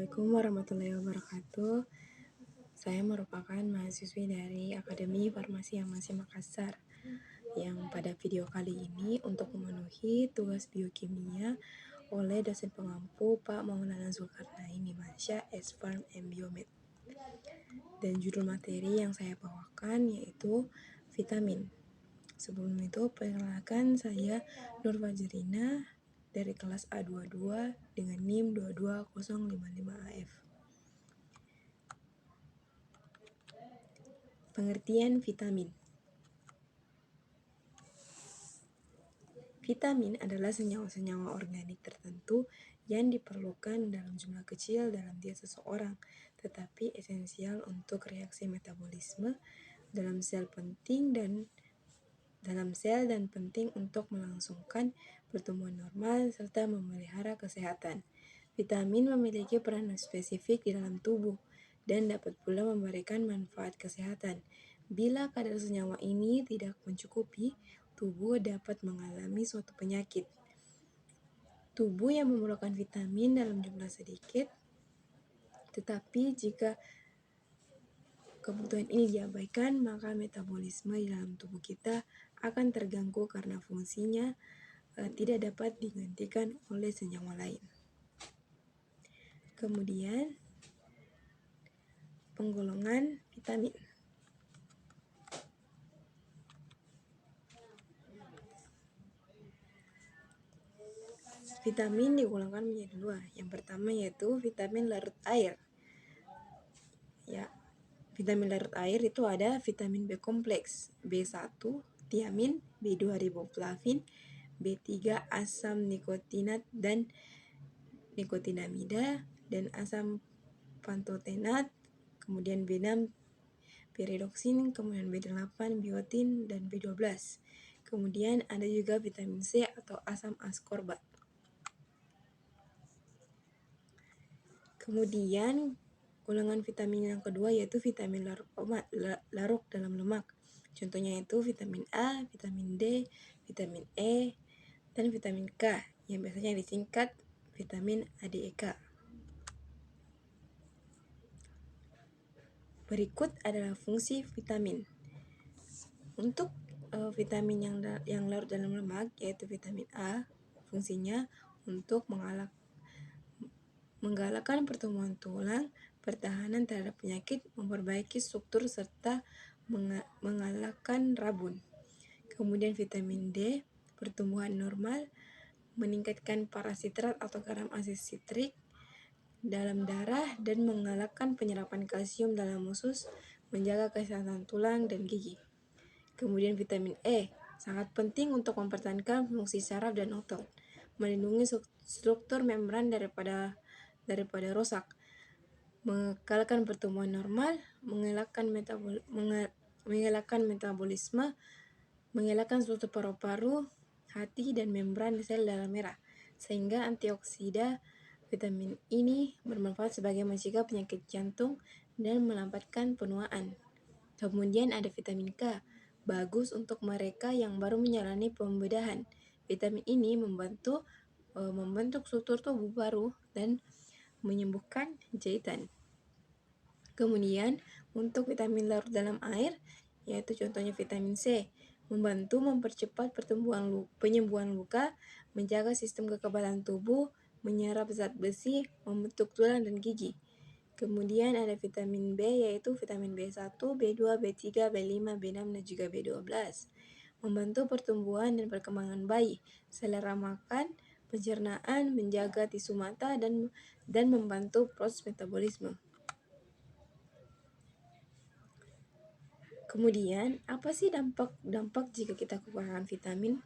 Assalamualaikum warahmatullahi wabarakatuh. Saya merupakan mahasiswi dari Akademi Farmasi Amasi Makassar yang pada video kali ini untuk memenuhi tugas biokimia oleh dosen pengampu Pak Maulana Zulkarnain Dimansyah, S-Farm and Biomed. Dan judul materi yang saya bawakan yaitu vitamin. Sebelum itu, perkenalkan saya Nur Fajrina dari kelas A22 dengan NIM 22055AF. Pengertian vitamin. Vitamin adalah senyawa-senyawa organik tertentu yang diperlukan dalam jumlah kecil dalam diet seseorang, tetapi esensial untuk reaksi metabolisme dalam sel dan penting untuk melangsungkan pertumbuhan normal serta memelihara kesehatan. Vitamin memiliki peran spesifik di dalam tubuh dan dapat pula memberikan manfaat kesehatan. Bila kadar senyawa ini tidak mencukupi, tubuh dapat mengalami suatu penyakit. Tubuh yang memerlukan vitamin dalam jumlah sedikit, tetapi jika kebutuhan ini diabaikan, maka metabolisme di dalam tubuh kita akan terganggu karena fungsinya tidak dapat digantikan oleh senyawa lain. Kemudian, penggolongan vitamin. Vitamin digolongkan menjadi dua. Yang pertama yaitu vitamin larut air. Vitamin larut air itu ada vitamin B kompleks, B1 tiamin, B2 riboflavin, B3 asam nikotinat dan nikotinamida dan asam pantotenat, kemudian B6 piridoksin, kemudian B8 biotin dan B12. Kemudian ada juga vitamin C atau asam askorbat. Kemudian golongan vitamin yang kedua yaitu vitamin larut dalam lemak. Contohnya itu vitamin A, vitamin D, vitamin E, dan vitamin K yang biasanya disingkat vitamin ADEK. Berikut adalah fungsi vitamin. Untuk vitamin yang larut dalam lemak yaitu vitamin A, fungsinya untuk menggalakkan pertumbuhan tulang, pertahanan terhadap penyakit, memperbaiki struktur serta mengalahkan rabun. Kemudian vitamin D, pertumbuhan normal, meningkatkan parasitrat atau garam asid sitrik dalam darah dan mengalahkan penyerapan kalsium dalam usus, menjaga kesehatan tulang dan gigi. Kemudian vitamin E, sangat penting untuk mempertahankan fungsi saraf dan otot, melindungi struktur membran daripada rusak, mengekalkan pertumbuhan normal, mengelakkan metabolisme, mengelakkan struktur paru-paru, hati, dan membran sel darah merah, sehingga antioksida vitamin ini bermanfaat sebagai mencegah penyakit jantung dan melambatkan penuaan. Kemudian ada vitamin K, bagus untuk mereka yang baru menjalani pembedahan. Vitamin ini membantu membentuk struktur tubuh baru dan menyembuhkan jahitan. Kemudian untuk vitamin larut dalam air yaitu contohnya vitamin C, membantu mempercepat penyembuhan luka, menjaga sistem kekebalan tubuh, menyerap zat besi, membentuk tulang dan gigi. Kemudian ada vitamin B yaitu vitamin B1, B2, B3, B5, B6, dan juga B12. Membantu pertumbuhan dan perkembangan bayi, selera makan, pencernaan, menjaga tisu mata, dan membantu proses metabolisme. Kemudian, apa sih dampak jika kita kekurangan vitamin?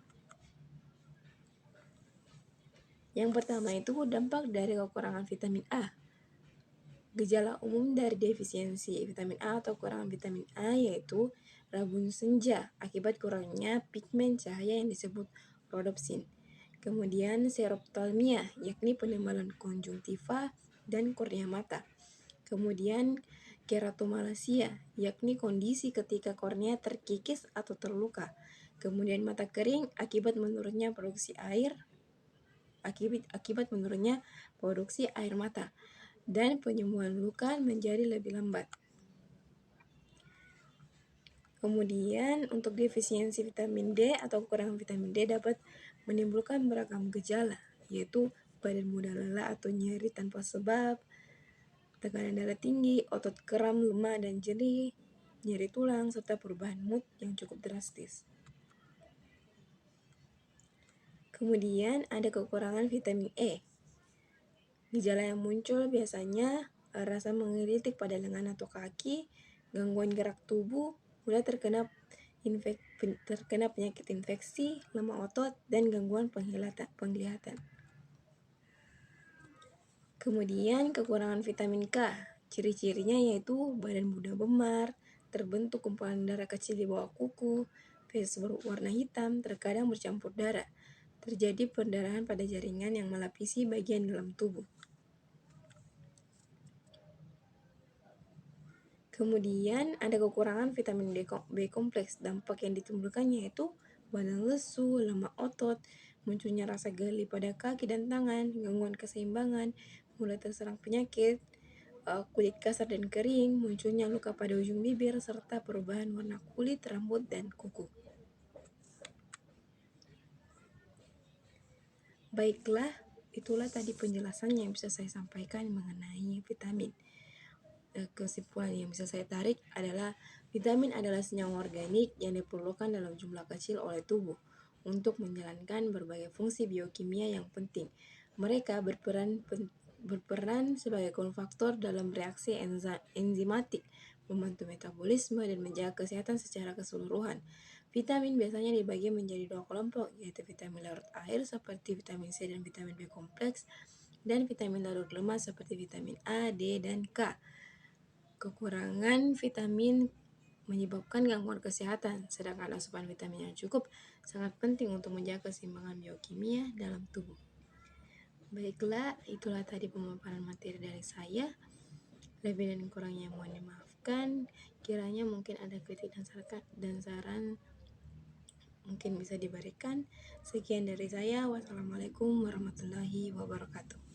Yang pertama itu dampak dari kekurangan vitamin A. Gejala umum dari defisiensi vitamin A atau kekurangan vitamin A yaitu rabun senja akibat kurangnya pigmen cahaya yang disebut rhodopsin. Kemudian seroptalmia, yakni penebalan konjungtiva dan kornea mata. Kemudian keratomalacia, yakni kondisi ketika kornea terkikis atau terluka. Kemudian mata kering akibat menurunnya produksi air mata. dan penyembuhan luka menjadi lebih lambat. Kemudian, untuk defisiensi vitamin D atau kekurangan vitamin D dapat menimbulkan beragam gejala, yaitu badan mudah lelah atau nyeri tanpa sebab, tekanan darah tinggi, otot kram, lemah dan nyeri, nyeri tulang, serta perubahan mood yang cukup drastis. Kemudian ada kekurangan vitamin E. Gejala yang muncul biasanya rasa menggelitik pada lengan atau kaki, gangguan gerak tubuh, mudah terkena penyakit infeksi, lemah otot, dan gangguan penglihatan. Kemudian kekurangan vitamin K. Ciri-cirinya yaitu badan mudah memar, terbentuk kumpulan darah kecil di bawah kuku, feses berwarna hitam, terkadang bercampur darah. Terjadi perdarahan pada jaringan yang melapisi bagian dalam tubuh. Kemudian ada kekurangan vitamin B kompleks. Dampak yang ditimbulkannya yaitu badan lesu, lemah otot, munculnya rasa geli pada kaki dan tangan, gangguan keseimbangan, mulai terserang penyakit, kulit kasar dan kering, munculnya luka pada ujung bibir, serta perubahan warna kulit, rambut, dan kuku. Baiklah, itulah tadi penjelasan yang bisa saya sampaikan mengenai vitamin. Kesimpulan yang bisa saya tarik adalah vitamin adalah senyawa organik yang diperlukan dalam jumlah kecil oleh tubuh untuk menjalankan berbagai fungsi biokimia yang penting. Mereka berperan sebagai kofaktor dalam reaksi enzimatik, membantu metabolisme, dan menjaga kesehatan secara keseluruhan. Vitamin biasanya dibagi menjadi dua kelompok, yaitu vitamin larut air seperti vitamin C dan vitamin B kompleks, dan vitamin larut lemak seperti vitamin A, D, dan K. Kekurangan vitamin menyebabkan gangguan kesehatan, sedangkan asupan vitamin yang cukup sangat penting untuk menjaga keseimbangan biokimia dalam tubuh. Baiklah, itulah tadi pemaparan materi dari saya. Lebih dan kurangnya mohon dimaafkan. Kiranya mungkin ada kritik dan saran mungkin bisa diberikan. Sekian dari saya. Wassalamualaikum warahmatullahi wabarakatuh.